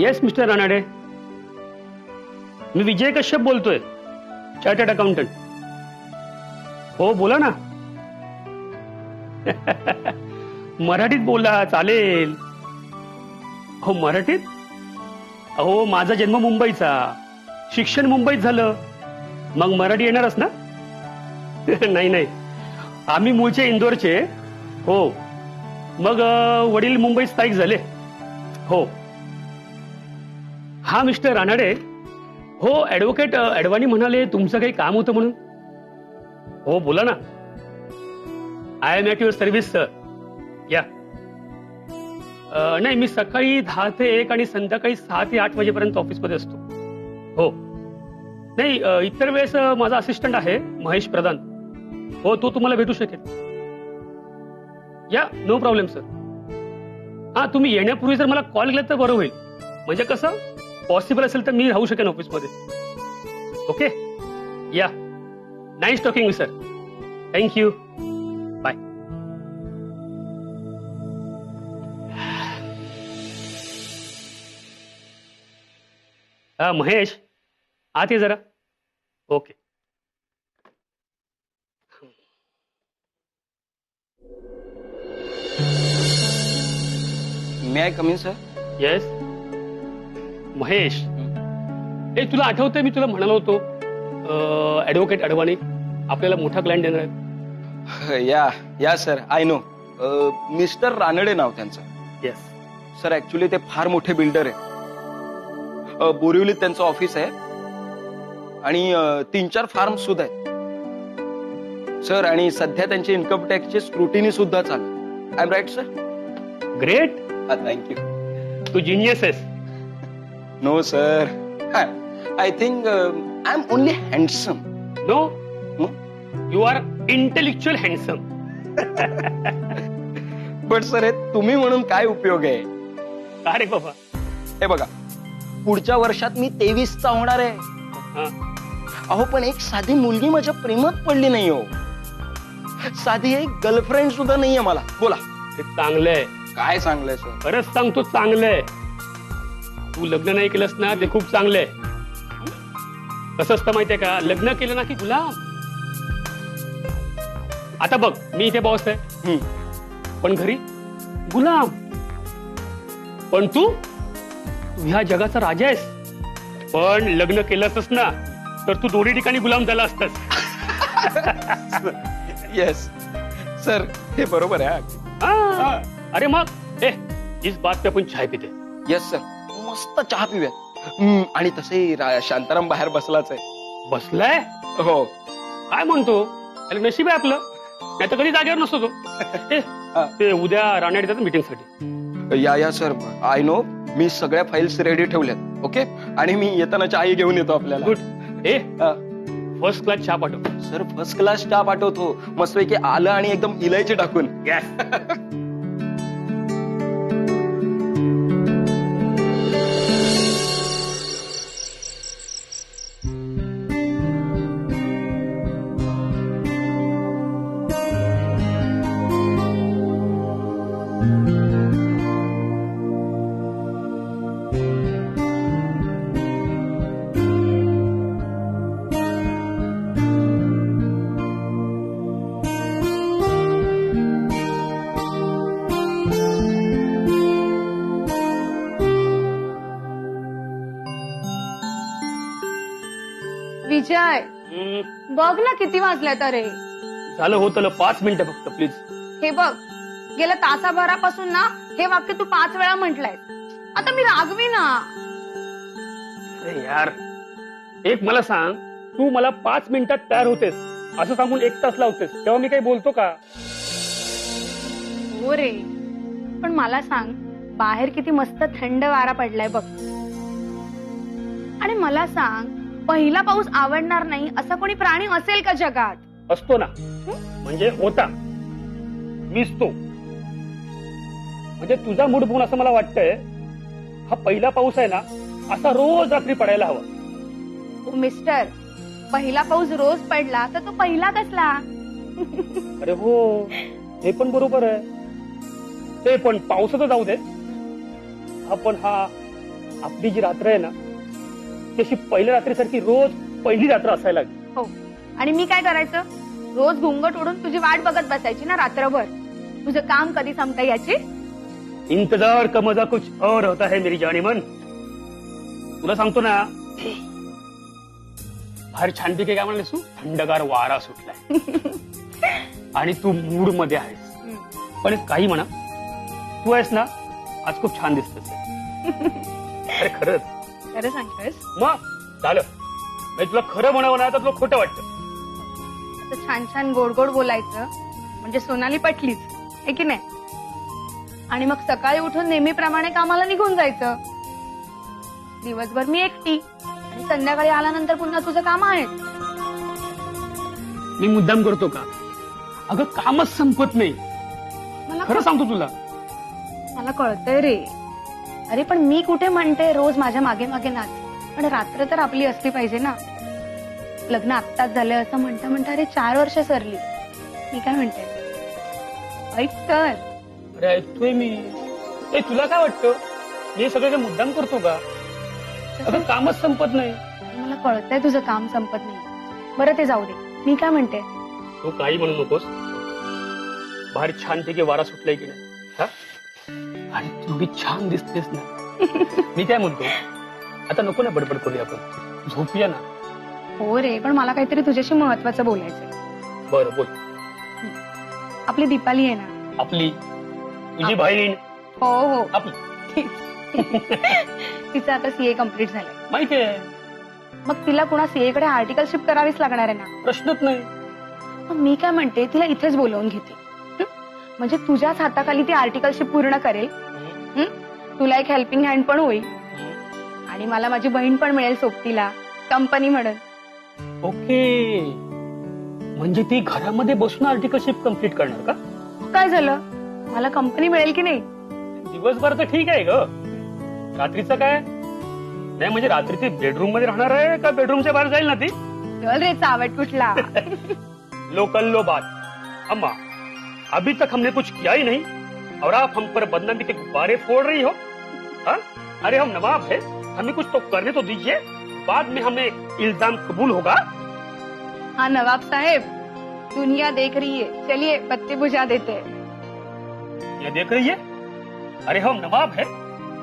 Yes mister Ranade, मी विजय कश्यप बोलतोय, chartered accountant. हो बोला ना. मराठीत बोला, चालेल. हो मराठीत. अहो माझा जन्म मुंबईचा, शिक्षण मुंबईत झालं, मग मराठी येणारच ना. नाही नाही, आम्ही मूळचे इंदोरचे. हो मग वडील मुंबईत स्थायिक झाले. हो. हा मिस्टर रानाडे. हो ऍडव्होकेट अडवाणी म्हणाले तुमचं काही काम होतं म्हणून. हो बोला ना. I am at your service sir. या. नाही मी सकाळी 10 ते 1 आणि संध्याकाळी 6 ते 8 वाजेपर्यंत ऑफिसमध्ये असतो. हो नाही इतर वेळेस माझा असिस्टंट आहे महेश प्रधान. हो तो तुम्हाला भेटू शकेल. या नो प्रॉब्लेम सर. हा तुम्ही येण्यापूर्वी जर मला कॉल केला तर बरं होईल, म्हणजे कसं पॉसिबल असेल तर मी राहू शकेन ऑफिसमध्ये. Okay yeah. Nice talking sir. Thank you. Bye. Mahesh आत ये जरा. Okay. May I come in sir? Yes. Mahesh, ए तुला आठवतंय मी तुला म्हणालो होतो ऍडव्होकेट अडवाणी आपल्याला मोठा क्लायंट देणार आहेत. Yeah sir, I know. Mister Ranade नाव त्यांचं. येस सर ऍक्च्युली ते फार मोठे बिल्डर आहे. बोरिवलीत त्यांचं ऑफिस आहे आणि 3-4 फार्म सुद्धा आहेत सर. आणि सध्या त्यांची इन्कम टॅक्सची स्क्रुटिनी सुद्धा चालू. I am right sir? Great. Thank you. तू जिनियस आहेस. No sir, I think I am only handsome. No you are intellectual handsome. But sir हे तुम्ही म्हणून काय उपयोग आहे? अरे बाबा हे बघा, पुढच्या वर्षात मी 23चा होणार आहे. हा. अहो पण एक साधी मुलगी माझ्या प्रेमात पडली नाही हो. साधी एक गर्लफ्रेंड सुद्धा नाहीये मला. बोला. ते चांगलंय. काय चांगलंय सर? खरंच सांगतो चांगलंय. तू लग्न नाही केलंस ना ते खूप चांगलंय. कसं असतं माहितीये का, लग्न केलं ना की गुलाम. आता बघ मी इथे बॉस आहे पण घरी गुलाम. पण तू ह्या जगाचा राजा आहेस. पण लग्न केलं असतंस ना तर तू दोन्ही ठिकाणी गुलाम झाला असतास. येस सर, हे बरोबर आहे. हाँ. अरे मग इस बात पे आपण चाय पिते. येस सर, मस्त चहा पिऊयात. आणि तसे शांताराम बाहेर बसलाच आहे. बसलाय? हो. काय म्हणतो? अरे नशीब आहे आपलं, नाही तर कधी जागेवर नसतो तो. ते उद्या राहणार येतात मीटिंग साठी. या सर, आय नो. मी सगळ्या फाईल्स रेडी ठेवल्यात. ओके. आणि मी येताना चहा घेऊन येतो आपल्याला. गुड. फर्स्ट क्लास चहा पाठव. सर फर्स्ट क्लास चहा पाठवतो, मस्तपैकी आलं आणि एकदम इलायची टाकून. यस. विजय, बघ ना किती वाजल्यात. अरे झालं होतं 5 मिनिटं फक्त प्लीज. हे बघ, गेल्या तासाभरापासून ना हे वाक्य तू 5 वेळा म्हटलंय. आता मी रागवी ना. अरे यार, एक मला सांग, तू मला 5 मिनिटात तयार होतेस असं सांगून 1 तास लावतेस तेव्हा मी काही बोलतो का? हो रे, पण मला सांग, बाहेर किती मस्त थंड वारा पडलाय बघ. आणि मला सांग, पहिला पाऊस आवडणार नाही असा कोणी प्राणी असेल का जगात? असतो ना. म्हणजे होता. मीच तो. म्हणजे तुझा मूड बघून असं मला वाटतंय, हा पहिला पाऊस आहे ना असा रोज रात्री पडायला हवा. हो मिस्टर, पहिला पाऊस रोज पडला तर तो पहिला कसला? अरे हो, हे पण बरोबर आहे. ते पण पावसाचं जाऊ दे. आपण हा आपली जी रात्र आहे ना तशी पहिल्या रात्रीसारखी रोज पहिली रात्र असायला लागली. हो, आणि मी काय करायचं, रोज घुंगट ओढून तुझी वाट बघत बसायची ना रात्रभर, तुझं काम कधी संपता याची. इंतजार का मजा कुछ और होता है मेरी जानी मन. तुला सांगतो ना, बाहेर छानपैकी काय म्हणलेस तू, थंडगार वारा सुटलाय आणि तू मूड मध्ये आहेस. पण काही म्हणा, तू आहेस ना आज खूप छान दिसतेस. अरे खरंच. खरं सांगतोयस. मग झालं म्हणजे तुला खरं म्हणावं ना तर तुला खोटं वाटतं. असं छान छान गोड गोड बोलायचं म्हणजे सोनाली पटलीच, है की नाही. आणि मग सकाळी उठून नेहमीप्रमाणे कामाला निघून जायचं. दिवसभर मी एकटी आणि संध्याकाळी आल्यानंतर पुन्हा तुझं काम आहे. मी मुद्दाम करतो का? अगं कामच संपत नाही. मला खरं सांगतो तुला. मला कळतंय रे. अरे पण मी कुठे म्हणते रोज माझ्या मागे मागे नाच, पण रात्र तर आपली असली पाहिजे ना. लग्न आत्ताच झालंय असं म्हणता म्हणता अरे 4 वर्ष सरली. मी काय म्हणते, ऐक तर. अरे ऐकतोय मी. ए तुला काय वाटतं मी हे सगळं काय मुद्दाम करतो का? अगं कामच संपत नाही. मला कळतंय तुझं काम संपत नाही. बरं ते जाऊ दे. मी काय म्हणते, तू काही म्हणू नकोस. बाहेर छानपैकी वारा सुटलाय की नाही हा? आणि तू बी छान दिसतेस ना. मी काय म्हणतो, आता नको ना बडबड करूया, आपण झोपूया ना. हो रे, पण मला काहीतरी तुझ्याशी महत्वाचं बोलायचंय. बरं बोल. आपली दीपाली आहे ना, आपली तुझी बहीण. हो हो, आपली. तिचं आता सीए कम्प्लीट झालंय. माहिती आहे. मग तिला पुन्हा सीए कडे आर्टिकलशिप करावीच लागणार आहे ना. प्रश्नच नाही. मग मी काय म्हणते, तिला इथेच बोलवून घेते. म्हणजे तुझ्याच हाताखाली ती आर्टिकलशिप पूर्ण करेल. तुला एक हेल्पिंग हँड पण होईल आणि मला माझी बहीण पण मिळेल सोबतीला, कंपनी म्हणून. ओके, म्हणजे ती घरामध्ये बसून आर्टिकलशिप कम्प्लीट करणार का? काय झालं, मला कंपनी मिळेल की नाही. दिवसभर तर ठीक आहे ग, रात्रीचं काय नाही. म्हणजे रात्री ती बेडरूम मध्ये राहणार आहे का बेडरूमच्या बाहेर जाईल ना ती? चल रे चावट कुठला. लोकल लो बात. अम्मा अभी तक हमने कुछ किया ही नहीं और आप हम पर बदनामी के गुब्बारे फोड़ रही हो. हा? अरे हम नवाब है, हमें कुछ तो करने तो दीजिए, बाद में हमें इल्जाम कबूल होगा. हाँ नवाब साहेब, दुनिया देख रही है, चलिए बत्ती बुझा देते हैं. ये देख रही है? अरे हम नवाब है,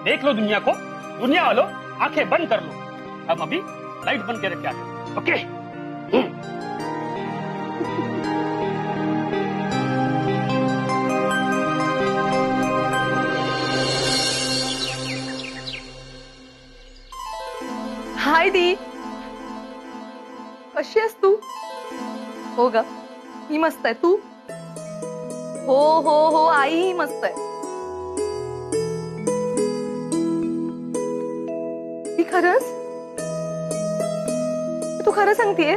देख लो दुनिया को. दुनिया वालों आंखें बंद कर लो. हम अभी लाइट बंद करके आते हैं. ओके. हाय दी, कशी आहेस तू? हो ग, मी मस्त आहे. तू? हो हो हो, आई मस्त आहे. ती खरंच? तू खरं सांगतेय?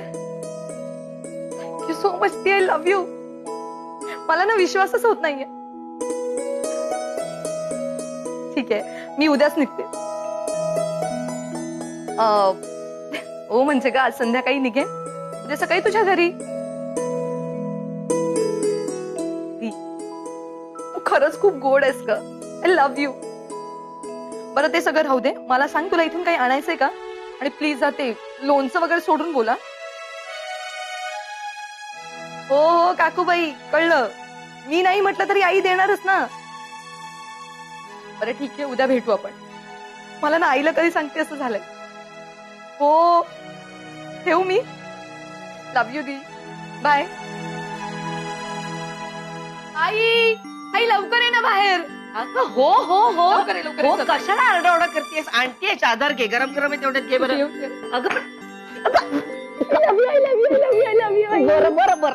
Thank you so much the, I love you. मला ना विश्वासच होत नाहीये. ठीक आहे, मी उद्याच निघते. ओ म्हणजे का आज संध्याकाळी निघेन, उद्या सकाळी तुझ्या घरी. तू खरंच खूप गोड आहेस का. I love you. बरं ते सगळं राहू दे, मला सांग तुला इथून काही आणायचंय का. आणि प्लीज जा ते लोणचं वगैरे सोडून बोला. हो हो काकूबाई, कळलं. मी नाही म्हटलं तरी आई देणारच ना. बरं ठीक आहे, उद्या भेटू आपण. मला ना आईला कधी सांगते असं झालंय. हो ठेवू मी. लव्ह यू दी, बाय. आई आई लवकर ये ना बाहेर. अगं हो हो हो लवकर ये, लवकर ये, हो. चल. कशाला आरडाओरडा करतेस. आणतीये चादर घे, गरम गरम आहे तेवढ्यात घे बरं. ठेव, ठेव. अगं बरं बरं बरं.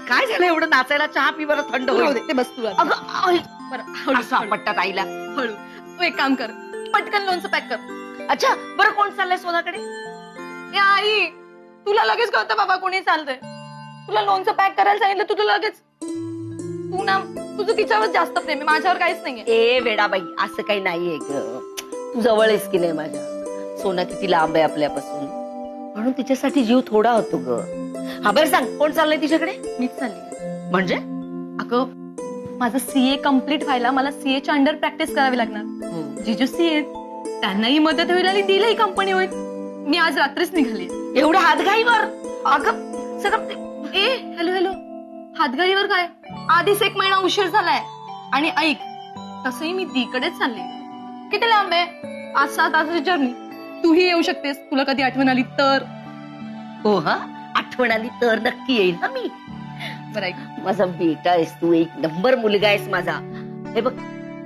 काय झालं एवढं नाचायला. चहा पी बरं, थंड तू राहू होईल. दे, ते बस तू आधी. अगं आई, बरं हळू असं आपटतात आईला. हळू. तू एक काम कर, पटकन लोणचं पॅक कर. अच्छा बरं, कोण चाललंय सोनाकडे. ए आई, तुला लगेच कळतं बाबा कोणी चालतंय. तुला लोणचं पॅक करायला सांगितलं, तू तुला लगेच. तू ना, तुझं तिच्यावर जास्त प्रेम आहे, माझ्यावर काहीच नाहीये. ए वेडाबाई, असं काही नाहीये ग. तू जवळ आहेस की नाही माझ्या. सोना किती लांब आहे आपल्यापासून, म्हणून तिच्यासाठी जीव थोडा होतो ग. हा बरं सांग, कोण चाललंय तिच्याकडे. मीच चालली. म्हणजे अगं माझं सीए कम्प्लीट व्हायला मला सीए च्या अंडर प्रॅक्टिस करावी लागणार. जिजू सीए, त्यांनाही मदत होईल आणि तिलाही कंपनी होईल. मी आज रात्रीच निघाली. एवढ्या हातघाईवर अगं सगळं ए हॅलो हॅलो, हातगाडीवर काय? आधीच 1 महिना उशीर झालाय. आणि ऐक, तसंही मी दीकडेच चालले. किती लांब आहे? 5-6 तासाची जर्नी. तूही येऊ शकतेस, तुला कधी आठवण आली तर. हो हा, आठवण आली तर नक्की येईल ना मी. बरं ऐक, माझा बेटा आहेस तू, 1 नंबर मुलगा आहेस माझा. हे बघ,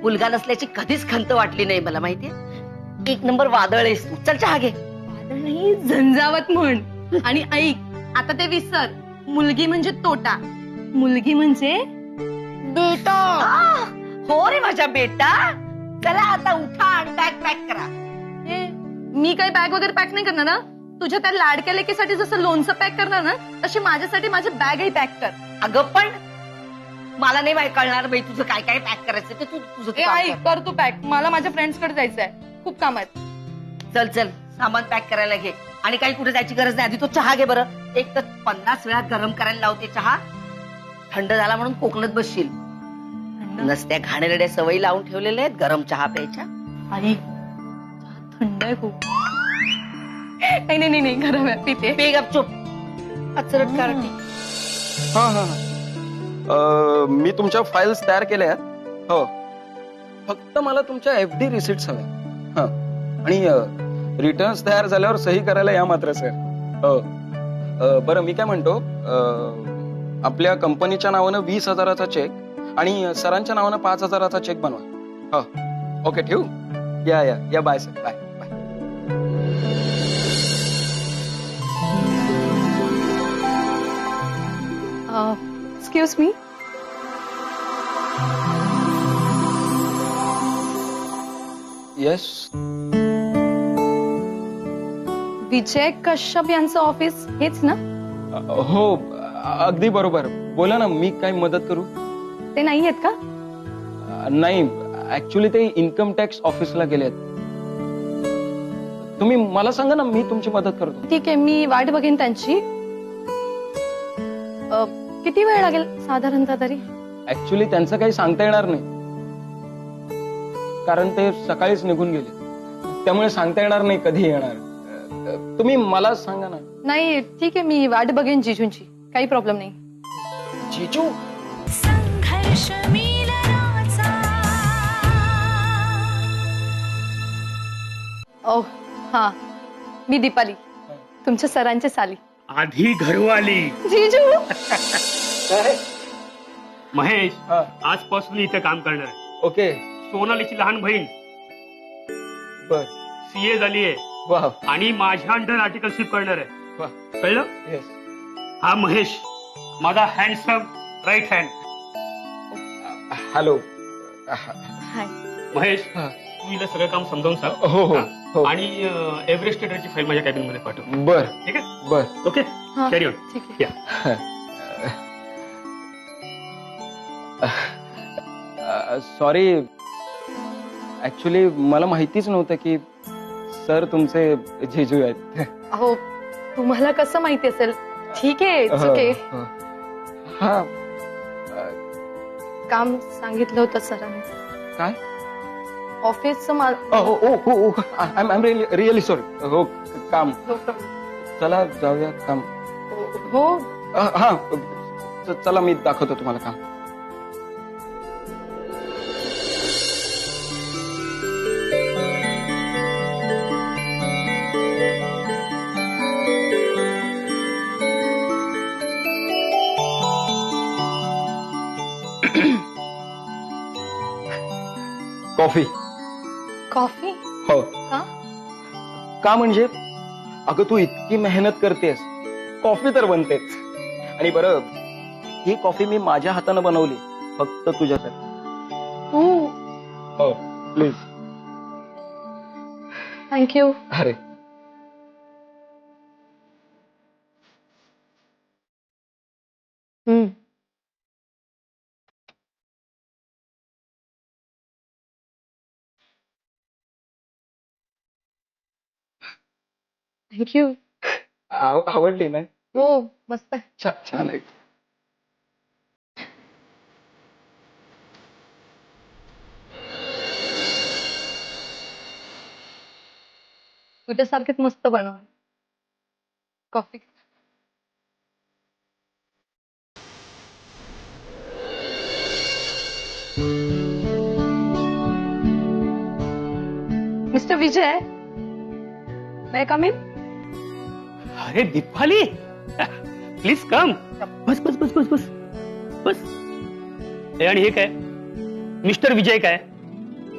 मुलगा नसल्याची कधीच खंत वाटली नाही मला, माहितीये. 1 नंबर वादळ आहेस तू. चल चहा घे. वादळ नाही, झंझावत म्हण. आणि ऐक, आता ते विसर. मुलगी म्हणजे तोटा, मुलगी म्हणजे बेटा. हो रे माझा बेटा. चला आता उठा आणि बॅग पॅक करा. ए, मी काही बॅग वगैरे पॅक नाही करणार ना. तुझ्या त्या लाडक्या लेकीसाठी जसं लोणचं पॅक करणार ना, तशी माझ्यासाठी माझी बॅगही पॅक कर. अगं पण मला नाही माहिती कळणार बाई तुझं काय काय पॅक करायचं ते. तू तुझं ए आई, कर तू पॅक. मला माझ्या फ्रेंड्स कडे जायचंय, खूप काम आहेत. चल चल, सामान पॅक करायला घे. आणि काही कुठे जायची गरज नाही. आधी तो चहा घे बरं. एक तर 50 वेळा गरम करायला लावते चहा. थंड झाला म्हणून कोकणात बसशील. नसत्या घाणेरड्या सवयी लावून ठेवलेल्या आहेत गरम चहा प्यायच्या. आई, चहा थंड आहे खूप. नाही नाही नाही, गरम आहे, पिते. पे गपचूप. अचरट कारटी. हा हा मी तुमच्या फाईल्स तयार केल्या आहेत. हो, फक्त मला तुमच्या FD रिसिट्स हव्या. हा, आणि रिटर्न्स तयार झाल्यावर सही करायला या मात्र सर. हो, बरं मी काय म्हणतो, आपल्या कंपनीच्या नावानं 20,000चा चेक आणि सरांच्या नावानं 5,000चा चेक बनवा. हो, ओके, ठेवू. Yeah yeah yeah, bye sir, bye bye. Excuse me. Yes. Vijay Kashyap यांचं ऑफिस हेच ना? हो, अगदी बरोबर. बोला ना, मी काय मदत करू? ते नाही आहेत का? नाही, ऍक्च्युली ते इन्कम टॅक्स ऑफिसला गेलेत. तुम्ही मला सांगा ना, मी तुमची मदत करतो. ठीक आहे, मी वाट बघेन त्यांची. किती वेळ लागेल साधारणतः तरी? ऍक्च्युली त्यांचं काही सांगता येणार नाही, कारण ते सकाळीच निघून गेले. त्यामुळे सांगता येणार नाही कधी येणार. तुम्ही मला सांगा ना. नाही ठीक आहे, मी वाट बघेन जिजूंची, काही प्रॉब्लेम नाही. जिजू? संघर्ष मिलनाचा. ओ हा, मी दीपाली, तुमच्या सरांची साली. आधी घरवाली. जिजू. महेश हा. आजपासून इथे काम करणार आहे. ओके. सोनालीची लहान बहीण बर. CA झालीये वा आणि माझ्या अंडर आर्टिकलशिप करणार आहे. वा. कळलं? येस. हा महेश, माझा हँडसम राईट हँड. हॅलो. हाय. महेश, हा. तू हिला सगळं काम समजावून सांग. हो हो हा. हो. आणि एव्हरेस्ट टेडरची फाईल माझ्या कॅबिन मध्ये पाठव. बर ठीक आहे? बर. ओके, हा, कॅरी ऑन. ठीक आहे. या. सॉरी, ऍक्च्युली मला माहितीच नव्हतं की सर तुमचे जेजू आहेत. अहो, तुम्हाला कसं माहिती असेल? ठीक आहे, it's okay. हा. काम सांगितलं होतं सरांनी. काय? ऑफिसचं आय एम रिअली सॉरी. हो, काम. चला जाऊया काम. हो. हा, चला मी दाखवतो तुम्हाला काम. कॉफी. कॉफी? हो. का? का म्हणजे, अगं तू इतकी मेहनत करतेस, कॉफी तर बनतेच. आणि बरं, ही कॉफी मी माझ्या हाताने बनवली, फक्त तुझ्यासाठी. हो, प्लीज. थँक्यू. अरे थँक्यू. आवडली ना? हो, मस्त. छान आहे. तुझ्यासारखेच मस्त बनव. Coffee. Mister Vijay, may I come in? अरे दीपाली, प्लीज कम. बस बस बस बस बस बस. हे आणि हे काय? मिस्टर विजय काय?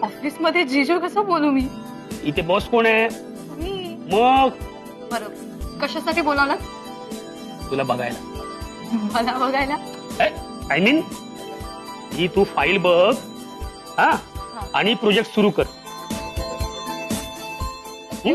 ऑफिस मध्ये जिजू कसं बोलू मी? इथे बॉस कोण आहे? मी मग बरोबर. कशासाठी बोलावला? तुला बघायला. मला बघायला? I mean he Tu file बघ हा आणि प्रोजेक्ट सुरू कर. हं?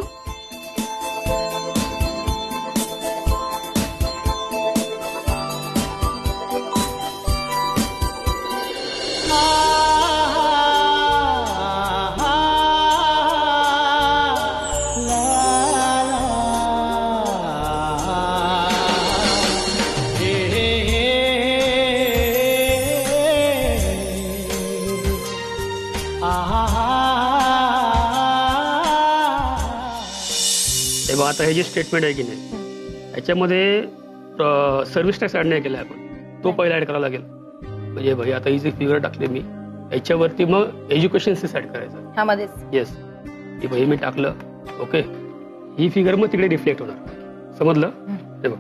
तेव्हा आता हे जे स्टेटमेंट आहे की नाही याच्यामध्ये सर्व्हिस टॅक्स ऍड नाही केला आपण. तो पहिला ऍड करावा लागेल. म्हणजे भाई आता ही जी फिगर टाकली मी याच्यावरती मग एज्युकेशन सेस ऍड करायचं. ह्यामध्येच. येस, ही भाई मी टाकलं. ओके, ही फिगर मग तिकडे रिफ्लेक्ट होणार. समजलं? ते बघ.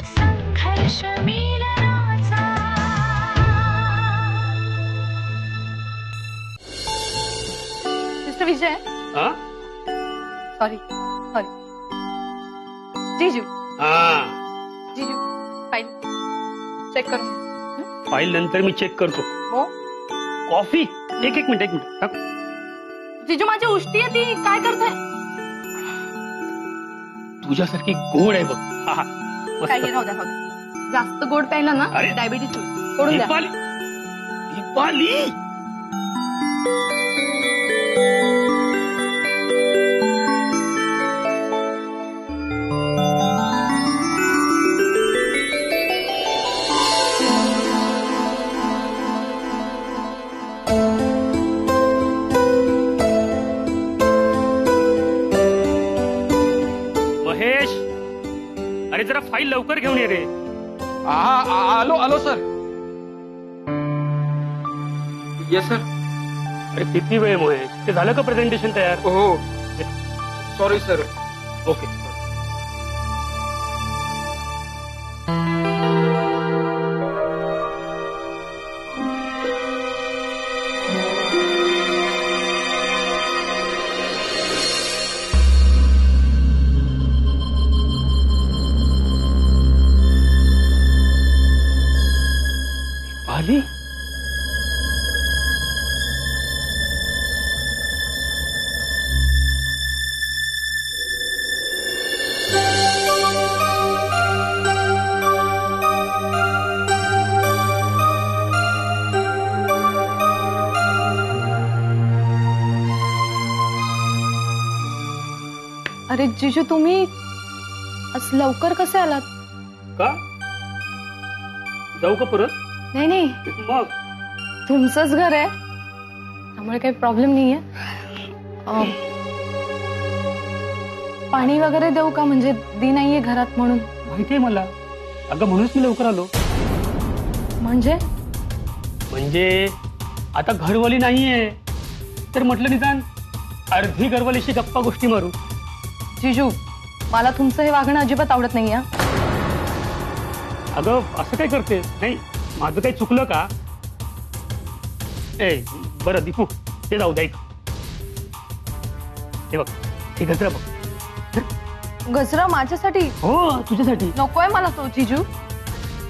संघर्ष मिलनाचा मिस्टर विजय, हा सॉरी सॉरी. जिजू हा जिजू फाईल चेक करून घे. फाईल नंतर मी चेक करतो. हो. कॉफी एक एक मिनिट टाक. जिजू माझी उष्टी आहे ती. काय करताय? तुझ्यासारखी गोड आहे बघ. हा, हा. मस्त. काही राहू द्या, राहू द्या. जास्त गोड प्यायला ना अरे. डायबिटीस सोडून द्या. दीपाली, दीपाली. महेश, अरे जरा फाईल लवकर घेऊन ये रे. आलो आलो सर. Yes sir. अरे किती वेळ महेश, ते झालं का प्रेझेंटेशन तयार? हो. Sorry sir. ओके. आली. अरे जिजू, तुम्ही आज लवकर कसे आलात? का जाऊ का परत? नाही नाही, मग तुमचंच घर आहे त्यामुळे काही प्रॉब्लेम नाहीये. पाणी वगैरे देऊ का? म्हणजे दी नाहीये घरात म्हणून. माहितीये मला. अगं म्हणूनच मी लवकर आलो. म्हणजे आता घरवाली नाहीये तर म्हटलं निदान अर्धी घरवालीशी गप्पा गोष्टी मारू. जिजू, मला तुमचं हे वागणं अजिबात आवडत नाहीये. अगं असं काय करते? नाही, माझं काही चुकलं का? ए बरं दीपू, ते जाऊ द्या. हे बघ, हे गजरा बघ. गजरा माझ्यासाठी? हो तुझ्यासाठी. नकोय मला तो जिजू.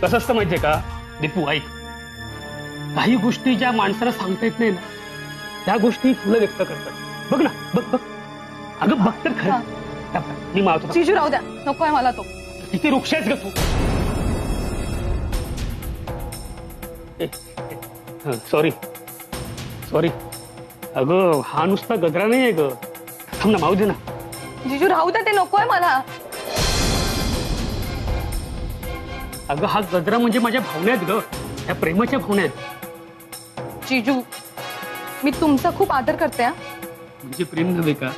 कसं असतं माहितीये का, दीपू ऐक, काही गोष्टी ज्या माणसाला सांगता येत नाही ना, त्या गोष्टी फुलं व्यक्त करतात. बघ ना, बघ बघ, अगं बघ तर खरं. मी मावतो. जिजू राहू द्या, नकोय मला तो. किती वृक्ष आहेस ग तू. सॉरी सॉरी, अगं हा नुसता गजरा नाही आहे ग. थांब ना, मावू दे ना. जिजू राहू द्या, ते नकोय मला. अगं हा गजरा म्हणजे माझ्या भावना आहेत ग, त्या प्रेमाच्या भावना आहेत. जिजू मी तुमचा खूप आदर करते हा. म्हणजे प्रेम नव्हे का?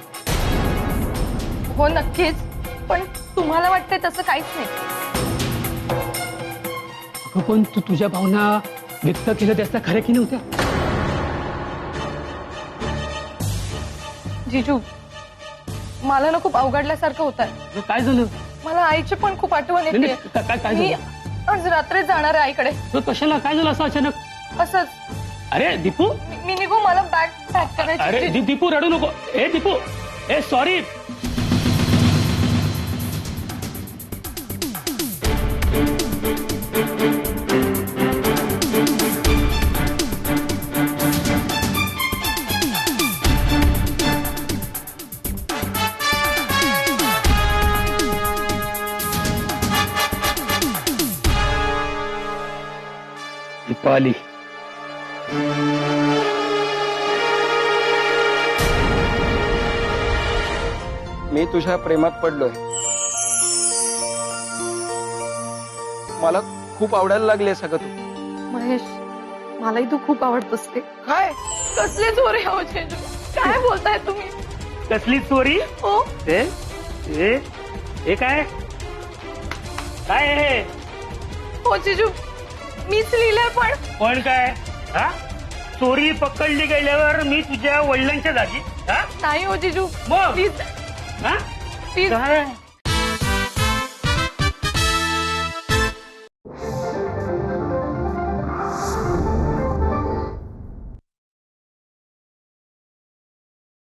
हो नक्कीच, पण तुम्हाला वाटतंय तसं काहीच नाही. अगं पण तू तुझ्या भावना व्यक्त केल्या त्याचा खऱ्या की नव्हत्या? जिजू मला ना खूप अवघडल्यासारखं होत आहे. अगं, काय झालं? मला आईची पण खूप आठवण नाही, येते. नाही, काय काय मी झालं? आज रात्रीच जाणार आहे आईकडे. तो कशाला, काय झालं असं अचानक? असंच. अरे दीपू, मी निघू, मला बॅग पॅक अरे करायची. दीपू रडू नको. ए दीपू, ए सॉरी. दीपाली, मी तुझ्या प्रेमात पडलोय. मला खूप आवडायला लागले सगळं तू. महेश मलाही तू खूप आवडतोस ते. काय कसले जोरे हो जिजू, काय बोलताय तुम्ही? कसली चोरी? हो हे काय काय आहे? हो जिजू मीच लिहिलंय. पण काय हा? चोरी पकडली गेल्यावर मी तुझ्या वडिलांच्या जागी हा? नाही हो जिजू, मग? प्लीज हा? प्लीज काय